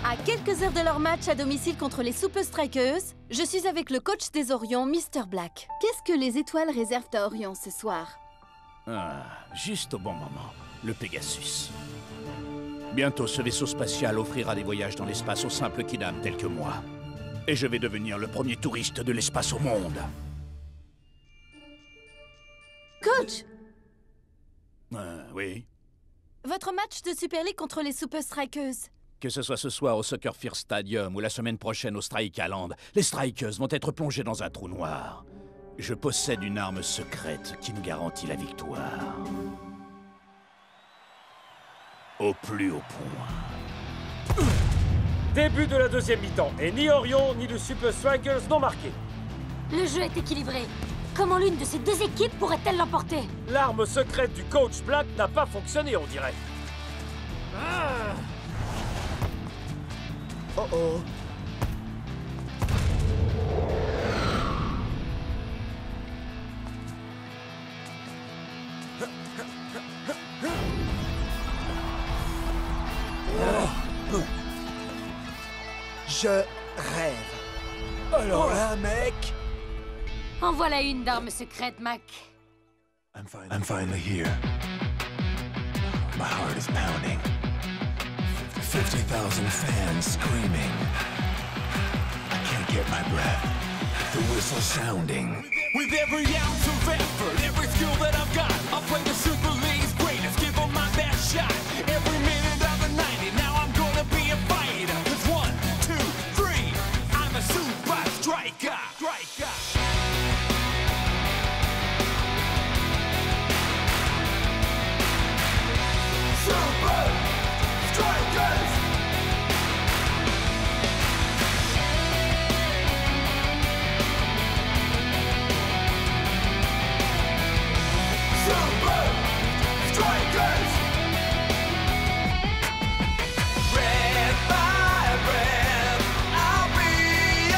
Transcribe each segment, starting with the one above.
À quelques heures de leur match à domicile contre les Super Strikers, je suis avec le coach des Orions, Mr. Black. Qu'est-ce que les étoiles réservent à Orion ce soir? Juste au bon moment, le Pegasus. Bientôt, ce vaisseau spatial offrira des voyages dans l'espace aux simples kidam tels que moi. Et je vais devenir le premier touriste de l'espace au monde. Coach! Oui? Votre match de Super League contre les Super Strikers. Que ce soit ce soir au Soccer First Stadium ou la semaine prochaine au Strikaland, les Strikers vont être plongés dans un trou noir. Je possède une arme secrète qui me garantit la victoire. Au plus haut point. Début de la deuxième mi-temps, et ni Orion ni les Super Strikers n'ont marqué. Le jeu est équilibré. Comment l'une de ces deux équipes pourrait-elle l'emporter? L'arme secrète du coach Black n'a pas fonctionné, on dirait. Oh oh. Je rêve. Alors là, mec. En voilà une d'arme secrète, Mac. I'm finally here. My heart is pounding. 50,000 fans screaming. I can't get my breath. The whistle sounding. With every ounce of effort, every skill that I've got, I'll play the Super League's greatest, give them my best shot. Every minute of the 90, now I'm gonna be a fighter. 1, 2, 3, I'm a super striker. Super Strikers! Super Strikers! Red by red, I'll be a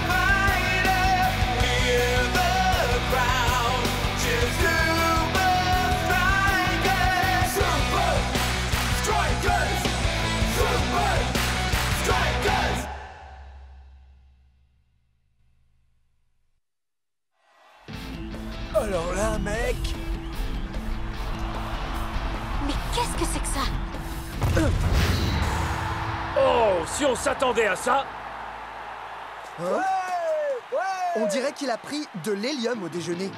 fighter. Hear the crowd cheer Super Strikers! Super Strikers! Super Strikers! Alors là, mec. Mais qu'est-ce que c'est que ça? Oh, si on s'attendait à ça. Hein? On dirait qu'il a pris de l'hélium au déjeuner.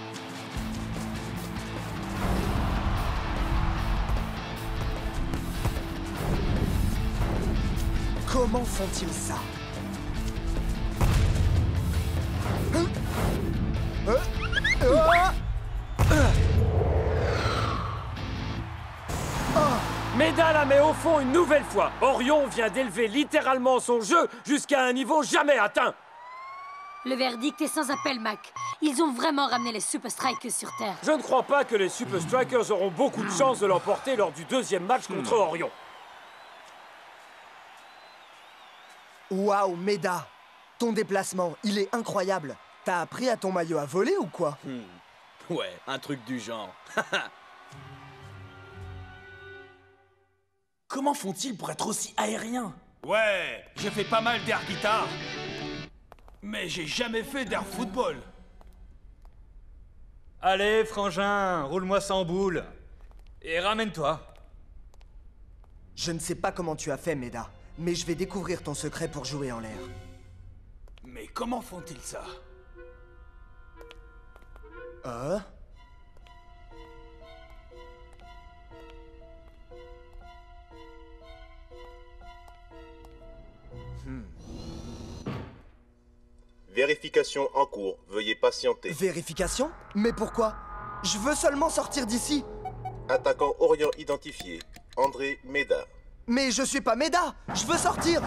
Comment font-ils ça? Méda la met au fond une nouvelle fois. Orion vient d'élever littéralement son jeu jusqu'à un niveau jamais atteint. Le verdict est sans appel, Mac. Ils ont vraiment ramené les Super Strikers sur Terre. Je ne crois pas que les Super Strikers auront beaucoup de chance de l'emporter lors du deuxième match contre Orion. Waouh, Méda! Ton déplacement, il est incroyable. T'as appris à ton maillot à voler ou quoi? Ouais, un truc du genre. Comment font-ils pour être aussi aériens? Ouais, j'ai fait pas mal d'air guitare. Mais j'ai jamais fait d'air football. Allez, frangin, roule-moi sans boule. Et ramène-toi. Je ne sais pas comment tu as fait, Méda, mais je vais découvrir ton secret pour jouer en l'air. Mais comment font-ils ça? Vérification en cours. Veuillez patienter. Vérification? Mais pourquoi? Je veux seulement sortir d'ici. Attaquant Orion identifié. André Méda. Mais je suis pas Méda! Je veux sortir!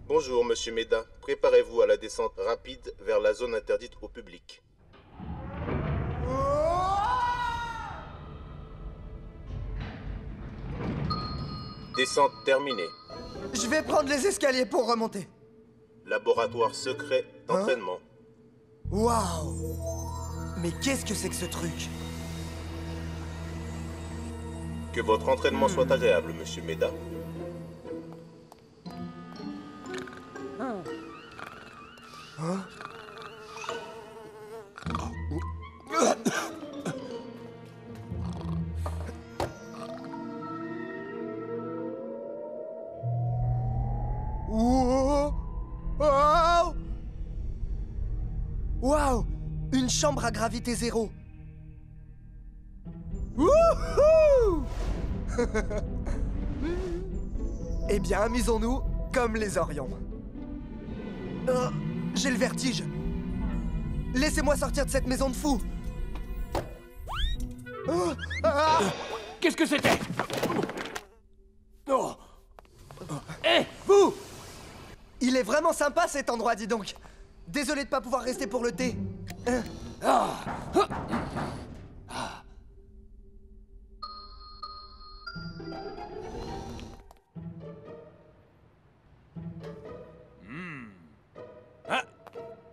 Bonjour, monsieur Méda. Préparez-vous à la descente rapide vers la zone interdite au public. Descente terminée. Je vais prendre les escaliers pour remonter. Laboratoire secret d'entraînement. Waouh! Mais qu'est-ce que c'est que ce truc? Que votre entraînement soit agréable, monsieur Méda. Waouh! Une chambre à gravité zéro. Wouhou! Eh bien, amusons-nous comme les Orions. J'ai le vertige. Laissez-moi sortir de cette maison de fous. Qu'est-ce que c'était? Hé, vous! Il est vraiment sympa cet endroit, dis donc. Désolé de pas pouvoir rester pour le thé.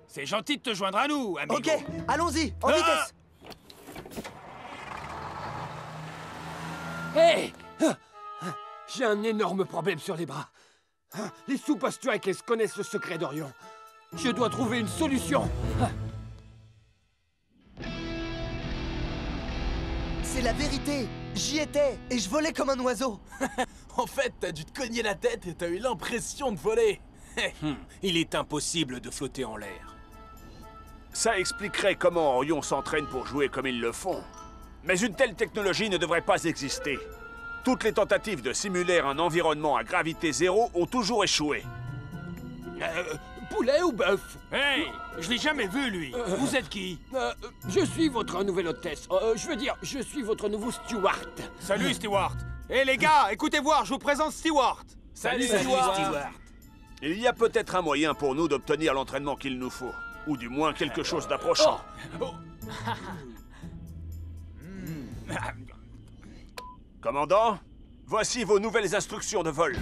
C'est gentil de te joindre à nous, amigo. Ok, allons-y, en vitesse. Hé! J'ai un énorme problème sur les bras. Les Super Strikers connaissent le secret d'Orion. Je dois trouver une solution. C'est la vérité. J'y étais et je volais comme un oiseau. En fait, t'as dû te cogner la tête et t'as eu l'impression de voler. Il est impossible de flotter en l'air. Ça expliquerait comment Orion s'entraîne pour jouer comme ils le font. Mais une telle technologie ne devrait pas exister. Toutes les tentatives de simuler un environnement à gravité zéro ont toujours échoué. Poulet ou bœuf? Hey, je l'ai jamais vu, lui. Vous êtes qui? Je suis votre nouvelle hôtesse. Je veux dire, je suis votre nouveau steward. Salut, Stewart. Hé, les gars, écoutez voir, je vous présente Stewart. Salut, Stewart. Il y a peut-être un moyen pour nous d'obtenir l'entraînement qu'il nous faut. Ou du moins quelque chose d'approchant. Commandant, voici vos nouvelles instructions de vol.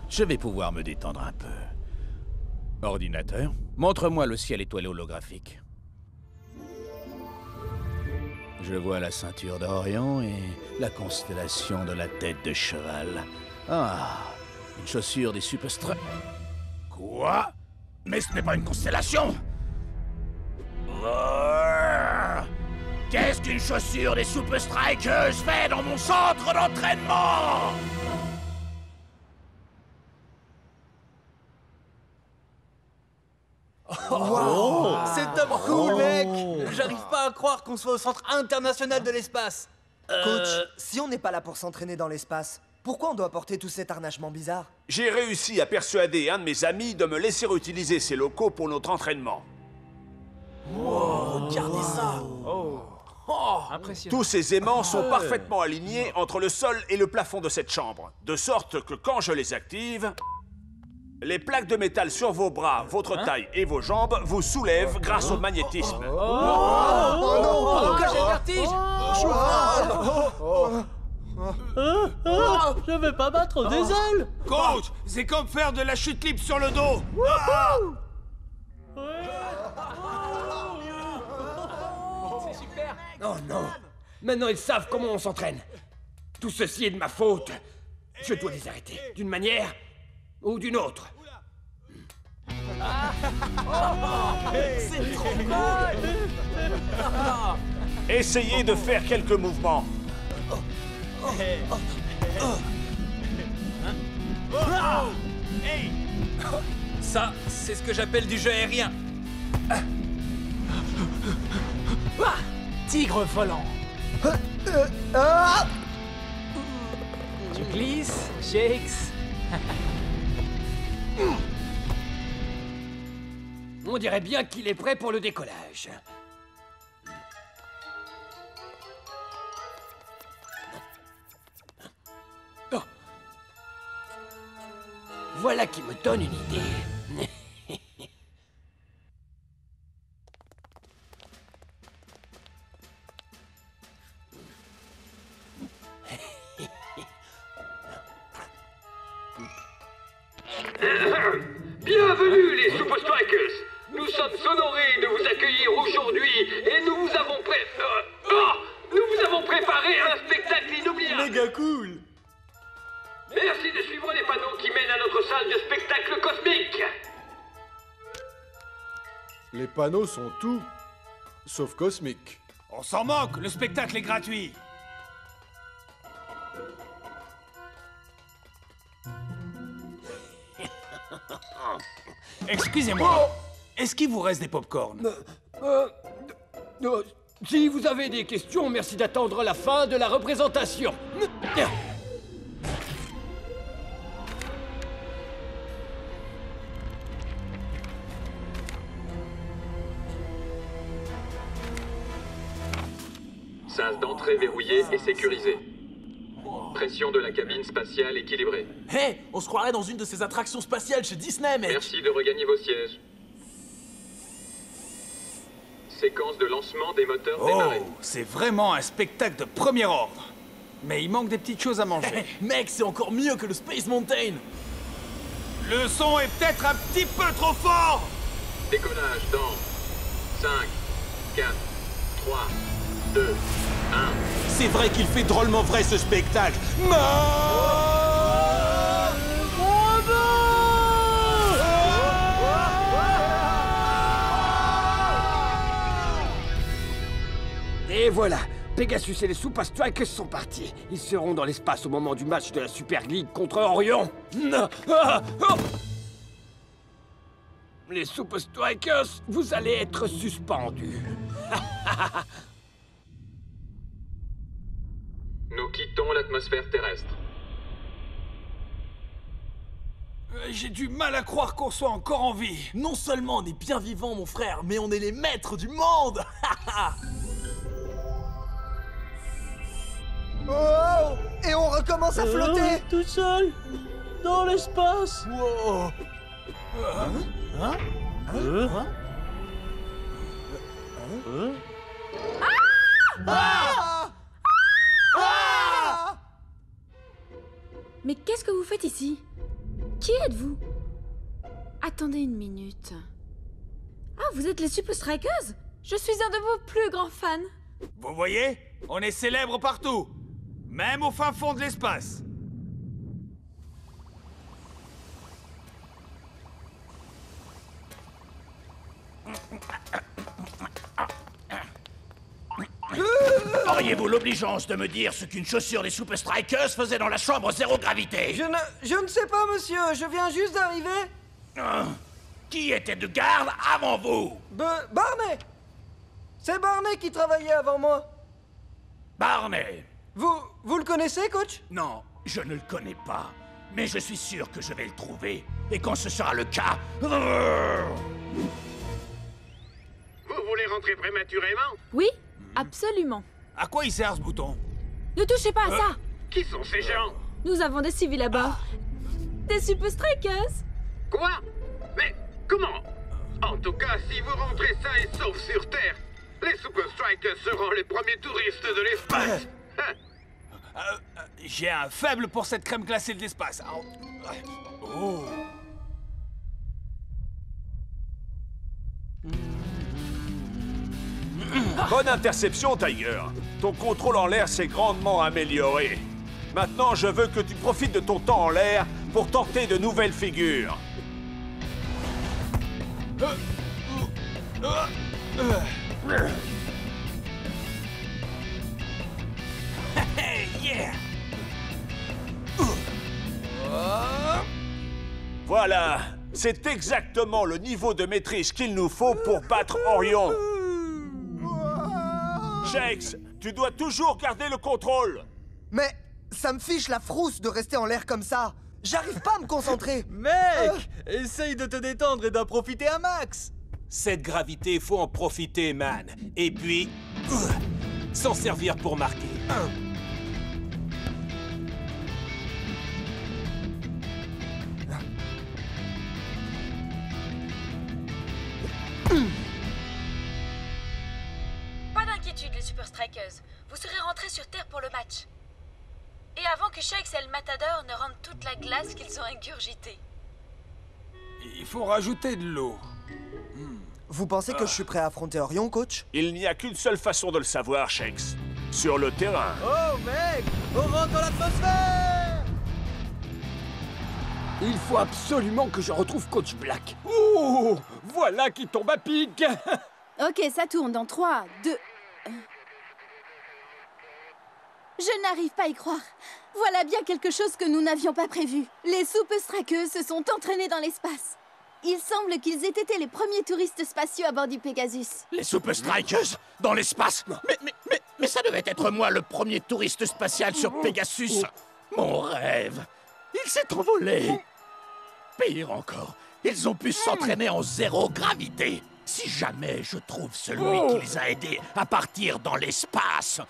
Je vais pouvoir me détendre un peu. Ordinateur, montre-moi le ciel étoilé holographique. Je vois la ceinture d'Orion et la constellation de la tête de cheval. Une chaussure des Super Strikers. Quoi? Mais ce n'est pas une constellation! Qu'est-ce qu'une chaussure des Super Strikers fait dans mon centre d'entraînement? Wow. C'est top cool, mec. J'arrive pas à croire qu'on soit au centre international de l'espace. Coach, si on n'est pas là pour s'entraîner dans l'espace, pourquoi on doit porter tout cet harnachement bizarre? J'ai réussi à persuader un de mes amis de me laisser utiliser ces locaux pour notre entraînement. Wow, regardez ça. Tous ces aimants sont parfaitement alignés entre le sol et le plafond de cette chambre, de sorte que quand je les active, les plaques de métal sur vos bras, votre taille et vos jambes vous soulèvent grâce au magnétisme. Pourquoi j'ai le vertige? Je vais pas battre des ailes. Coach, c'est comme faire de la chute libre sur le dos. C'est super. Oh non. Maintenant, ils savent comment on s'entraîne. Tout ceci est de ma faute. Je dois les arrêter, d'une manière ou d'une autre. C'est trop cool. Essayez de faire quelques mouvements. Ça, c'est ce que j'appelle du jeu aérien. Tigre volant. Tu glisses, shakes. On dirait bien qu'il est prêt pour le décollage. Oh. Voilà qui me donne une idée. Bienvenue les Super Strikers. Nous sommes honorés de vous accueillir aujourd'hui et nous vous avons préparé un spectacle inoubliable. Méga cool. Les panneaux sont tout, sauf cosmiques. On s'en moque, le spectacle est gratuit. Excusez-moi, est-ce qu'il vous reste des pop-corn? Si vous avez des questions, merci d'attendre la fin de la représentation. Sas d'entrée verrouillé et sécurisé. Pression de la cabine spatiale équilibrée. Hé, on se croirait dans une de ces attractions spatiales chez Disney, mec. Merci de regagner vos sièges. Séquence de lancement des moteurs démarrés. Oh, c'est vraiment un spectacle de premier ordre. Mais il manque des petites choses à manger. Mec, c'est encore mieux que le Space Mountain. Le son est peut-être un petit peu trop fort. Décollage dans 5, 4, 3, 2, 1. C'est vrai qu'il fait drôlement vrai ce spectacle. Et voilà, Pegasus et les Super Strikers sont partis. Ils seront dans l'espace au moment du match de la Super League contre Orion. Les Super Strikers, vous allez être suspendus. Nous quittons l'atmosphère terrestre. J'ai du mal à croire qu'on soit encore en vie. Non seulement on est bien vivants, mon frère, mais on est les maîtres du monde. Oh! Et on recommence à flotter! Tout seul dans l'espace. Wow. Mais qu'est-ce que vous faites ici? Qui êtes-vous? Attendez une minute. Ah, vous êtes les Super Strikers? Je suis un de vos plus grands fans. Vous voyez? On est célèbres partout. Même au fin fond de l'espace. Auriez-vous l'obligeance de me dire ce qu'une chaussure des Super Strikers faisait dans la chambre zéro gravité? Je ne sais pas, monsieur. Je viens juste d'arriver. Qui était de garde avant vous? Barney! C'est Barney qui travaillait avant moi. Barney. Vous le connaissez, coach? Non, je ne le connais pas. Mais je suis sûr que je vais le trouver. Et quand ce sera le cas... Vous voulez rentrer prématurément? Oui, absolument. À quoi il sert ce bouton? Ne touchez pas à ça. Qui sont ces gens? Nous avons des civils à bord. Des Super Strikers. Quoi? Mais comment? En tout cas, si vous rentrez sains et saufs sur Terre, les Super Strikers seront les premiers touristes de l'espace. J'ai un faible pour cette crème glacée de l'espace. Oh. Bonne interception, Tiger. Ton contrôle en l'air s'est grandement amélioré. Maintenant, je veux que tu profites de ton temps en l'air pour tenter de nouvelles figures. Yeah. Voilà, c'est exactement le niveau de maîtrise qu'il nous faut pour battre Orion. Shakes, tu dois toujours garder le contrôle. Mais ça me fiche la frousse de rester en l'air comme ça. J'arrive pas à me concentrer. Mec, essaye de te détendre et d'en profiter un max. Cette gravité, faut en profiter, man. Et puis, s'en servir pour marquer. Pas d'inquiétude, les Super Strikers. Vous serez rentrés sur Terre pour le match. Et avant que Shakes et le Matador ne rendent toute la glace qu'ils ont ingurgitée. Il faut rajouter de l'eau. Vous pensez que je suis prêt à affronter Orion, coach? Il n'y a qu'une seule façon de le savoir, Shakes. Sur le terrain. Oh, mec, on rentre dans l'atmosphère. Il faut absolument que je retrouve Coach Black. Oh, Voilà qui tombe à pic. Ok, ça tourne dans 3, 2... Je n'arrive pas à y croire. Voilà bien quelque chose que nous n'avions pas prévu. Les Super Strikers se sont entraînés dans l'espace. Il semble qu'ils aient été les premiers touristes spatiaux à bord du Pegasus. Les Super Strikers dans l'espace? Mais ça devait être moi le premier touriste spatial sur Pegasus. Mon rêve. Il s'est envolé. Pire encore, ils ont pu s'entraîner en zéro gravité. Si jamais je trouve celui qui les a aidés à partir dans l'espace.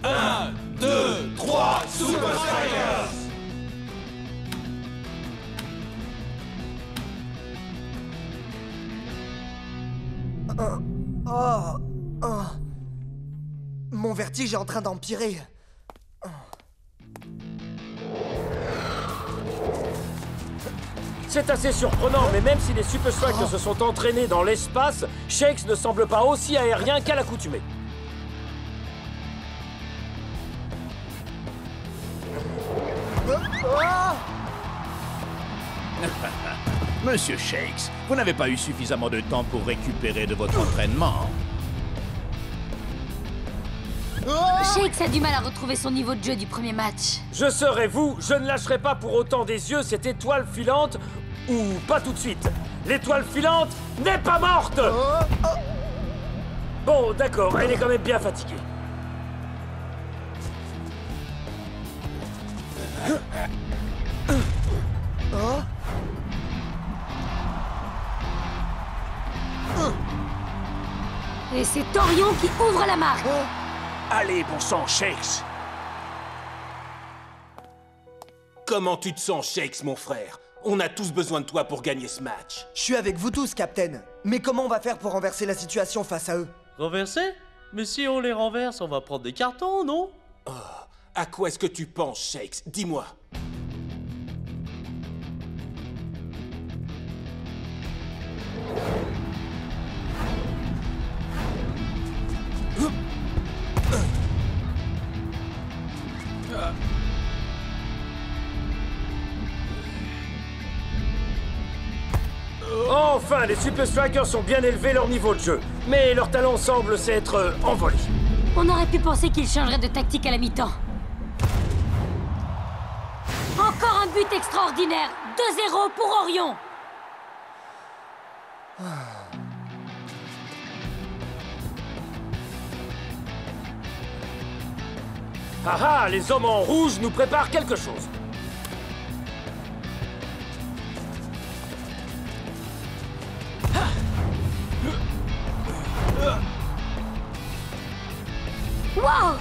1, 2, 3, Super Strikers! Mon vertige est en train d'empirer. C'est assez surprenant, mais même si les Super Strikers se sont entraînés dans l'espace, Shakes ne semble pas aussi aérien qu'à l'accoutumée. Monsieur Shakes, vous n'avez pas eu suffisamment de temps pour récupérer de votre entraînement. Shakes a du mal à retrouver son niveau de jeu du premier match. Je serai vous, je ne lâcherai pas pour autant des yeux cette étoile filante, ou pas tout de suite. L'étoile filante n'est pas morte. Bon, d'accord, elle est quand même bien fatiguée. Et c'est Orion qui ouvre la marque. Allez, bon sang, Shakes! Comment tu te sens, Shakes, mon frère? On a tous besoin de toi pour gagner ce match. Je suis avec vous tous, Captain. Mais comment on va faire pour renverser la situation face à eux? Renverser? Mais si on les renverse, on va prendre des cartons, non? Oh, à quoi est-ce que tu penses, Shakes? Dis-moi. Enfin, les Super Strikers ont bien élevé leur niveau de jeu, mais leur talent semble s'être envolé. On aurait pu penser qu'ils changeraient de tactique à la mi-temps. Encore un but extraordinaire! 2-0 pour Orion! Ah ah, les hommes en rouge nous préparent quelque chose. Wow!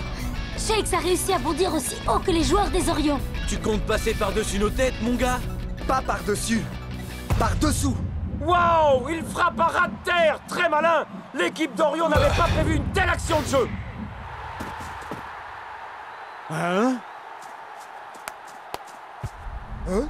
Shakes a réussi à bondir aussi haut que les joueurs des Orions. Tu comptes passer par-dessus nos têtes, mon gars? Pas par-dessus, par-dessous. Wow! Il frappe à ras de terre! Très malin! L'équipe d'Orion n'avait pas prévu une telle action de jeu! Hein? Hein?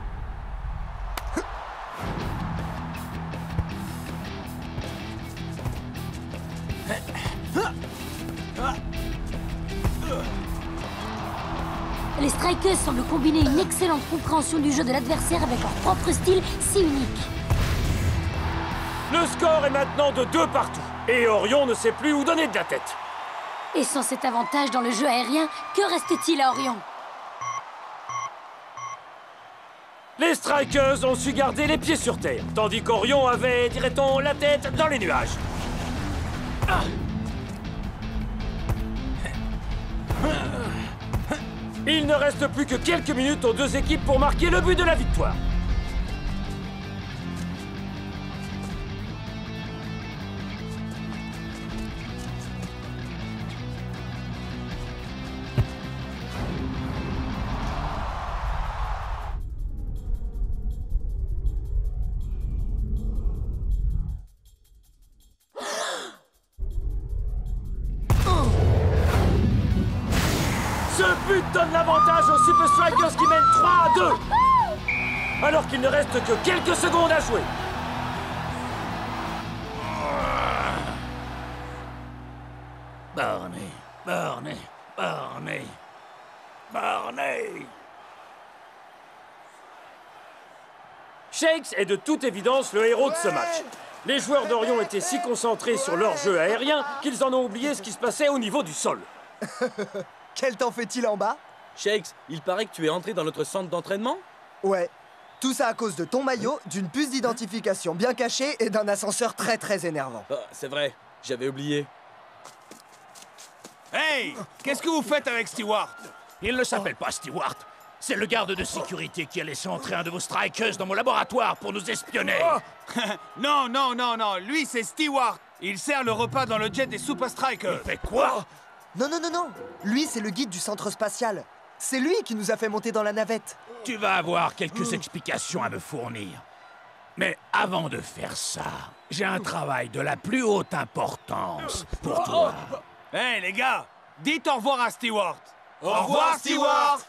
Les Strikers semblent combiner une excellente compréhension du jeu de l'adversaire avec leur propre style si unique. Le score est maintenant de 2 partout. Et Orion ne sait plus où donner de la tête. Et sans cet avantage dans le jeu aérien, que reste-t-il à Orion? Les Strikers ont su garder les pieds sur terre, tandis qu'Orion avait, dirait-on, la tête dans les nuages. Ah. Il ne reste plus que quelques minutes aux deux équipes pour marquer le but de la victoire. Ce but donne l'avantage aux Super Strikers qui mènent 3-2, alors qu'il ne reste que quelques secondes à jouer. Barney, Barney, Barney, Barney. Shakes est de toute évidence le héros de ce match. Les joueurs d'Orion étaient si concentrés sur leur jeu aérien qu'ils en ont oublié ce qui se passait au niveau du sol. Quel temps fait-il en bas? Shakes, il paraît que tu es entré dans notre centre d'entraînement? Ouais. Tout ça à cause de ton maillot, d'une puce d'identification bien cachée et d'un ascenseur très énervant. Ah, c'est vrai, j'avais oublié. Hey! Qu'est-ce que vous faites avec Stewart? Il ne s'appelle pas Stewart. C'est le garde de sécurité qui a laissé entrer un de vos strikers dans mon laboratoire pour nous espionner. Non, lui c'est Stewart. Il sert le repas dans le jet des Super Strikers. Il fait quoi? Non. Lui, c'est le guide du centre spatial. C'est lui qui nous a fait monter dans la navette. Tu vas avoir quelques explications à me fournir. Mais avant de faire ça, j'ai un travail de la plus haute importance pour toi. Hey les gars, dites au revoir à Stewart. Au revoir, Stewart!